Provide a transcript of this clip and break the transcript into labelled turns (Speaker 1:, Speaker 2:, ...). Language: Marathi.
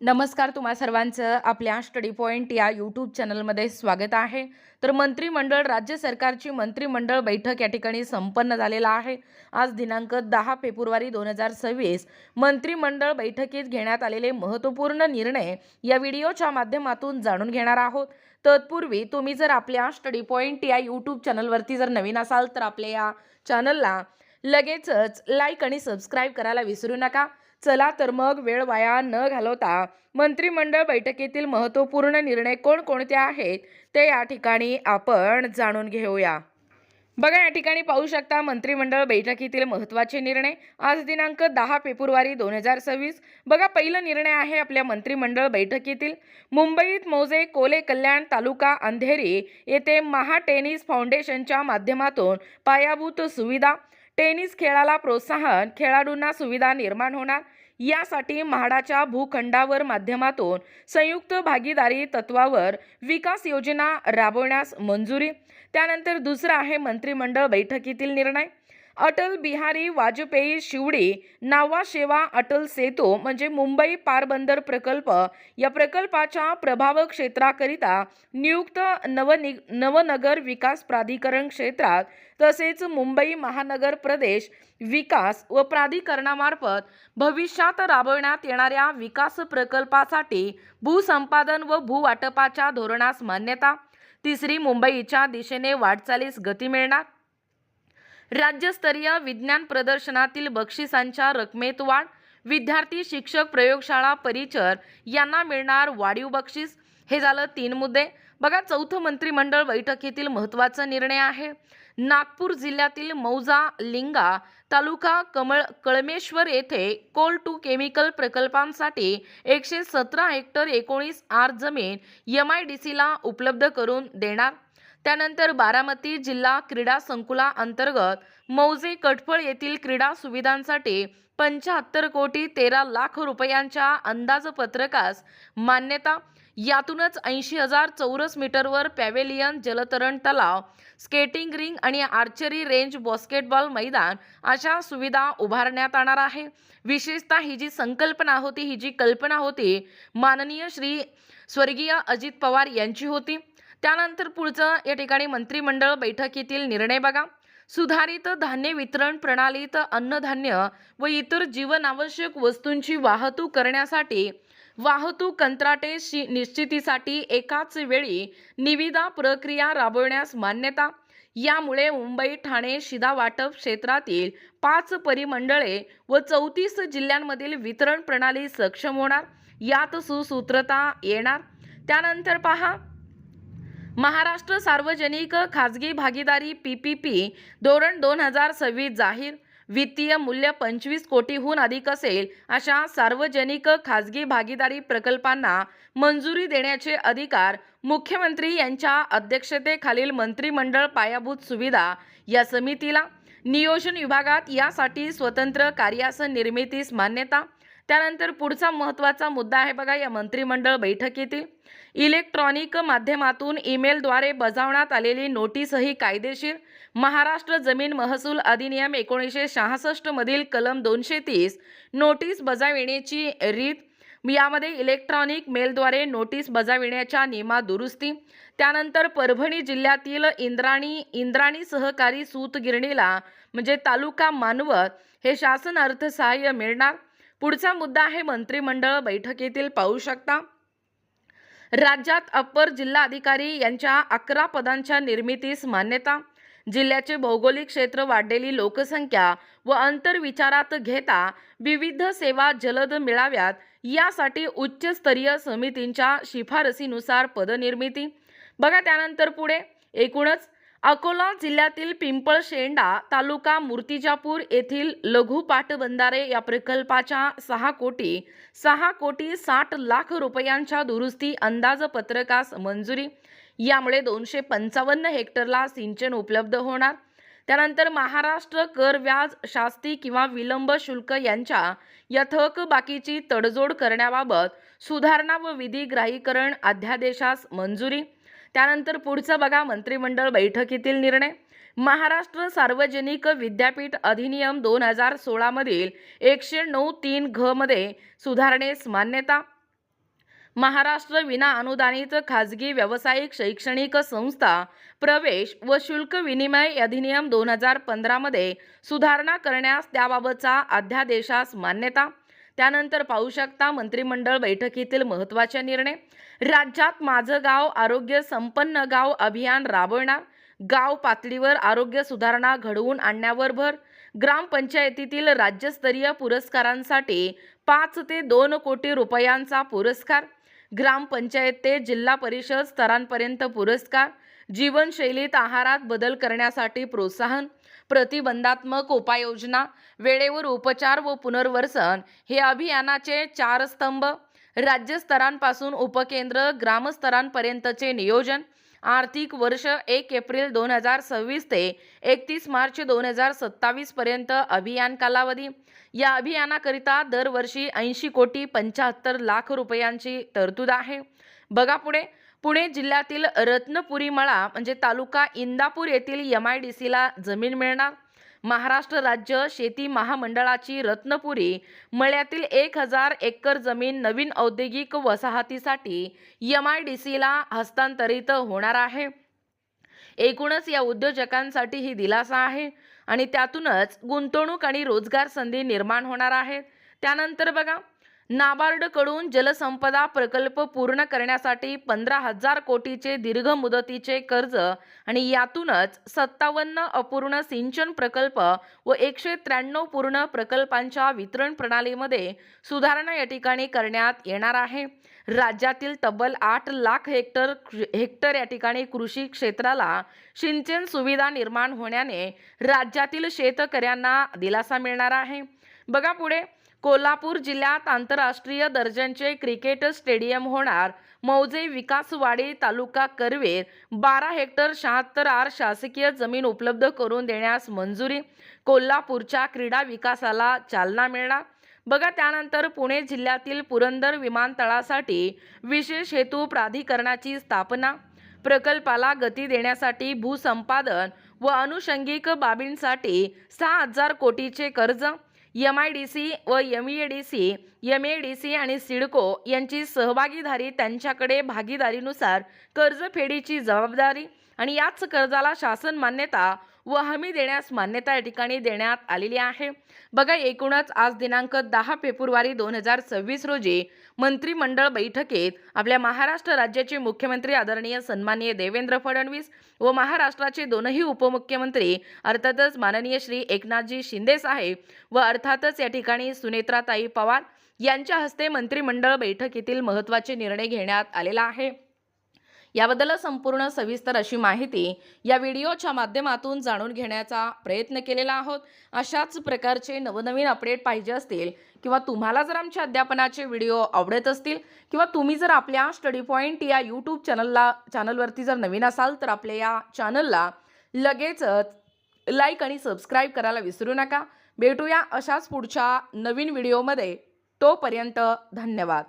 Speaker 1: नमस्कार, तुम्हा सर्वांचं आपल्या स्टडी पॉइंट या यूट्यूब चॅनलमध्ये स्वागत आहे. तर मंत्रिमंडळ राज्य सरकारची मंत्रिमंडळ बैठक या ठिकाणी संपन्न झालेला आहे. आज दिनांक 10 फेब्रुवारी 2026 मंत्रिमंडळ बैठकीत घेण्यात आलेले महत्त्वपूर्ण निर्णय या व्हिडिओच्या माध्यमातून जाणून घेणार आहोत. तत्पूर्वी तुम्ही जर आपल्या स्टडी पॉइंट या यूट्यूब चॅनलवरती जर नवीन असाल तर आपल्या या चॅनलला लगेचच लाईक आणि सबस्क्राईब करायला विसरू नका. चला तर मग वेळ वाया न घालवता मंत्रिमंडळ बैठकीतील महत्त्वपूर्ण निर्णय कोणकोणते आहेत ते या ठिकाणी आपण जाणून घेऊया. बघा, या ठिकाणी पाहू शकता मंत्रिमंडळ बैठकीतील महत्त्वाचे निर्णय आज दिनांक 10 फेब्रुवारी 2026. बघा, पहिला निर्णय आहे आपल्या मंत्रिमंडळ बैठकीतील मुंबईत मौजे कोले कल्याण तालुका अंधेरी येथे महा टेनिस फाउंडेशनच्या माध्यमातून पायाभूत सुविधा, टेनिस खेळाला प्रोत्साहन, खेळाडूंना सुविधा निर्माण होणार यासाठी म्हाडाच्या भूखंडावर माध्यमातून संयुक्त भागीदारी तत्वावर विकास योजना राबवण्यास मंजुरी. त्यानंतर दुसरा आहे मंत्रिमंडळ बैठकीतील निर्णय अटल बिहारी वाजपेयी शिवडी नावा शेवा अटल सेतू म्हणजे मुंबई पारबंदर प्रकल्प या प्रकल्पाच्या प्रभाव क्षेत्राकरिता नियुक्त नवनगर विकास प्राधिकरण क्षेत्रात तसेच मुंबई महानगर प्रदेश विकास व प्राधिकरणामार्फत भविष्यात राबवण्यात येणाऱ्या विकास प्रकल्पासाठी भूसंपादन व भूवाटपाच्या धोरणास मान्यता. तिसरी, मुंबईच्या दिशेने वाटचालीस गती मिळणार. राज्यस्तरीय विज्ञान प्रदर्शनातील बक्षिसांच्या रकमेत वाढ, विद्यार्थी, शिक्षक, प्रयोगशाळा, परिचर यांना मिळणार वाढीव बक्षीस. हे झालं 3 मुद्दे. बघा, चौथं मंत्रिमंडळ बैठकीतील महत्त्वाचा निर्णय आहे नागपूर जिल्ह्यातील मौजा लिंगा तालुका कळमेश्वर येथे कोल टू केमिकल प्रकल्पांसाठी 117 हेक्टर 19 आर जमीन MIDCला उपलब्ध करून देणार. त्यानंतर बारामती जिल्हा क्रीडा संकुला अंतर्गत मौजे कटफळ येथील क्रीडा सुविधांसाठी 75 कोटी 13 लाख रुपयांच्या अंदाजपत्रकास मान्यता. यातूनच 80,000 चौरस मीटरवर पॅव्हेलियन, जलतरण तलाव, स्केटिंग रिंग आणि आर्चरी रेंज, बास्केटबॉल मैदान अशा सुविधा उभारण्यात येणार आहे. विशेषतः ही जी संकल्पना होती, ही जी कल्पना होती माननीय श्री स्वर्गीय अजित पवार यांची होती. त्यानंतर पुढचं या ठिकाणी मंत्रिमंडळ बैठकीतील निर्णय बघा सुधारित धान्य वितरण प्रणालीत अन्नधान्य व इतर जीवनावश्यक वस्तूंची वाहतूक करण्यासाठी वाहतूक कंत्राटे निश्चितीसाठी एकाच वेळी निविदा प्रक्रिया राबवण्यास मान्यता. यामुळे मुंबई, ठाणे, शिधा वाटप क्षेत्रातील 5 परिमंडळे व 34 जिल्ह्यांमधील वितरण प्रणाली सक्षम होणार, यात सुसूत्रता येणार. त्यानंतर पहा, महाराष्ट्र सार्वजनिक खाजगी भागीदारी PPP धोरण 2026 जाहीर. वित्तीय मूल्य 25 कोटीहून अधिक असेल अशा सार्वजनिक खाजगी भागीदारी प्रकल्पांना मंजुरी देण्याचे अधिकार मुख्यमंत्री यांच्या अध्यक्षतेखालील मंत्रिमंडळ पायाभूत सुविधा या समितीला. नियोजन विभागात यासाठी स्वतंत्र कार्यासन निर्मितीस मान्यता. त्यानंतर पुढचा महत्त्वाचा मुद्दा आहे बघा या मंत्रिमंडळ बैठकीतील इलेक्ट्रॉनिक माध्यमातून ईमेलद्वारे बजावण्यात आलेली नोटीसही कायदेशीर. महाराष्ट्र जमीन महसूल अधिनियम 1966 मधील कलम 230 नोटीस बजावण्याची रीत, यामध्ये इलेक्ट्रॉनिक मेलद्वारे बजावण्याच्या नियमात दुरुस्ती. त्यानंतर परभणी जिल्ह्यातील इंद्राणी सहकारी सूतगिरणीला म्हणजे तालुका मानवत हे शासन अर्थसहाय्य मिळणार. पुढचा मुद्दा आहे मंत्रिमंडळ बैठकीतील पाहू शकता राज्यात अप्पर जिल्हाधिकारी यांच्या 11 पदांच्या निर्मितीस मान्यता. जिल्ह्याचे भौगोलिक क्षेत्र, वाढलेली लोकसंख्या व अंतर विचारात घेता विविध सेवा जलद मिळाव्यात यासाठी उच्चस्तरीय समितींच्या शिफारसीनुसार पदनिर्मिती. बघा, त्यानंतर पुढे एकूणच अकोला जिल्ह्यातील पिंपळशेंडा तालुका मूर्तिजापूर येथील लघु पाटबंधारे या प्रकल्पाच्या 6 कोटी 60 लाख रुपयांच्या दुरुस्ती अंदाजपत्रकास मंजुरी. यामुळे 255 हेक्टरला सिंचन उपलब्ध होणार. त्यानंतर महाराष्ट्र कर व्याज शास्ती किंवा विलंब शुल्क यांच्या यथक बाकीची तडजोड करण्याबाबत सुधारणा व विधिग्राहीकरण अध्यादेशास मंजुरी. त्यानंतर पुढचं बघा मंत्रिमंडळ बैठकीतील निर्णय महाराष्ट्र सार्वजनिक विद्यापीठ अधिनियम 2016 मधील 109(3) घ मध्ये सुधारणेस मान्यता. महाराष्ट्र विना अनुदानित खाजगी व्यावसायिक शैक्षणिक संस्था प्रवेश व शुल्क विनिमय अधिनियम 2015 मध्ये सुधारणा करण्यास त्याबाबतचा अध्यादेशास मान्यता। त्यानंतर पाहू शकता मंत्रिमंडळ बैठकीतील महत्त्वाचे निर्णय। राज्यात माझं गाव आरोग्य संपन्न गाव अभियान राबवणार। गाव पातळीवर आरोग्य सुधारणा घडवून आणण्यावर भर। ग्रामपंचायतीतील राज्यस्तरीय पुरस्कारांसाठी 5 ते 2 कोटी रुपयांचा पुरस्कार। ग्रामपंचायत ते जिल्हा परिषद स्तरांपर्यंत पुरस्कार। जीवनशैलीत आहारात बदल करण्यासाठी प्रोत्साहन। प्रतिबंधात्मक उपाययोजना, वेळेवर उपचार व पुनर्वसन हे अभियानाचे 4 स्तंभ। राज्यस्तरांपासून उपकेंद्र ग्रामस्तरांपर्यंतचे नियोजन। आर्थिक वर्ष 1 एप्रिल 2026 ते 31 मार्च 2027 पर्यंत अभियान कालावधी। या अभियानाकरिता दरवर्षी 80 कोटी 75 लाख रुपयांची तरतूद आहे। बघा पुणे जिल्ह्यातील रत्नपुरी मळा म्हणजे तालुका इंदापूर येथील MIDCला जमीन मिळणार। महाराष्ट्र राज्य शेती महामंडळाची रत्नपुरी मळ्यातील 1000 एकर जमीन नवीन औद्योगिक वसाहतीसाठी MIDCला हस्तांतरित होणार आहे। एकूणच या उद्योजकांसाठी ही दिलासा आहे आणि त्यातूनच गुंतवणूक आणि रोजगार संधी निर्माण होणार आहेत। त्यानंतर बघा नाबार्डकडून जलसंपदा प्रकल्प पूर्ण करण्यासाठी 15,000 कोटीचे दीर्घ मुदतीचे कर्ज आणि यातूनच 57 अपूर्ण सिंचन प्रकल्प व 193 पूर्ण प्रकल्पांच्या वितरण प्रणालीमध्ये सुधारणा या ठिकाणी करण्यात येणार आहे। राज्यातील तब्बल 8 लाख हेक्टर या ठिकाणी कृषी क्षेत्राला सिंचन सुविधा निर्माण होण्याने राज्यातील शेतकऱ्यांना दिलासा मिळणार आहे। बघा कोल्हापूर जिल्ह्यात आंतरराष्ट्रीय दर्जाचे क्रिकेट स्टेडियम होणार। मौजे विकासवाडी तालुका करवीर 12 हेक्टर 76 आर शासकीय जमीन उपलब्ध करून देण्यास मंजुरी। कोल्हापूरच्या क्रीडा विकासाला चालना मिळणार। बघा त्यानंतर पुणे जिल्ह्यातील पुरंदर विमानतळासाठी विशेष हेतू प्राधिकरणाची स्थापना। प्रकल्पाला गती देण्यासाठी भूसंपादन व अनुषंगिक बाबींसाठी 6,000 कोटीचे कर्ज। MIDC व MEDC आणि सिडको यांची सहभागीदारी त्यांच्याकडे भागीदारीनुसार कर्जफेडीची जबाबदारी आणि याच कर्जाला शासन मान्यता व हमी देण्यास मान्यता या ठिकाणी देण्यात आलेली आहे। बघा एकूणच आज दिनांक 10 फेब्रुवारी 2026 रोजी मंत्रिमंडळ बैठकीत आपल्या महाराष्ट्र राज्याचे मुख्यमंत्री आदरणीय सन्माननीय देवेंद्र फडणवीस व महाराष्ट्राचे दोनही उपमुख्यमंत्री अर्थातच माननीय श्री एकनाथजी शिंदे साहेब व अर्थातच या ठिकाणी सुनेत्राताई पवार यांच्या हस्ते मंत्रिमंडळ बैठकीतील महत्त्वाचे निर्णय घेण्यात आलेला आहे। याबद्दल संपूर्ण सविस्तर अशी माहिती या व्हिडिओच्या माध्यमातून जाणून घेण्याचा प्रयत्न केलेला आहोत। अशाच प्रकारचे नवनवीन अपडेट पाहिजे असतील किंवा तुम्हाला जर आमच्या अध्यापनाचे व्हिडिओ आवडत असतील किंवा तुम्ही जर आपल्या स्टडी पॉइंट या यूट्यूब चॅनलवरती जर नवीन असाल तर आपल्या या चॅनलला लगेचच लाईक आणि सबस्क्राईब करायला विसरू नका। भेटूया अशाच पुढच्या नवीन व्हिडिओमध्ये। तोपर्यंत धन्यवाद।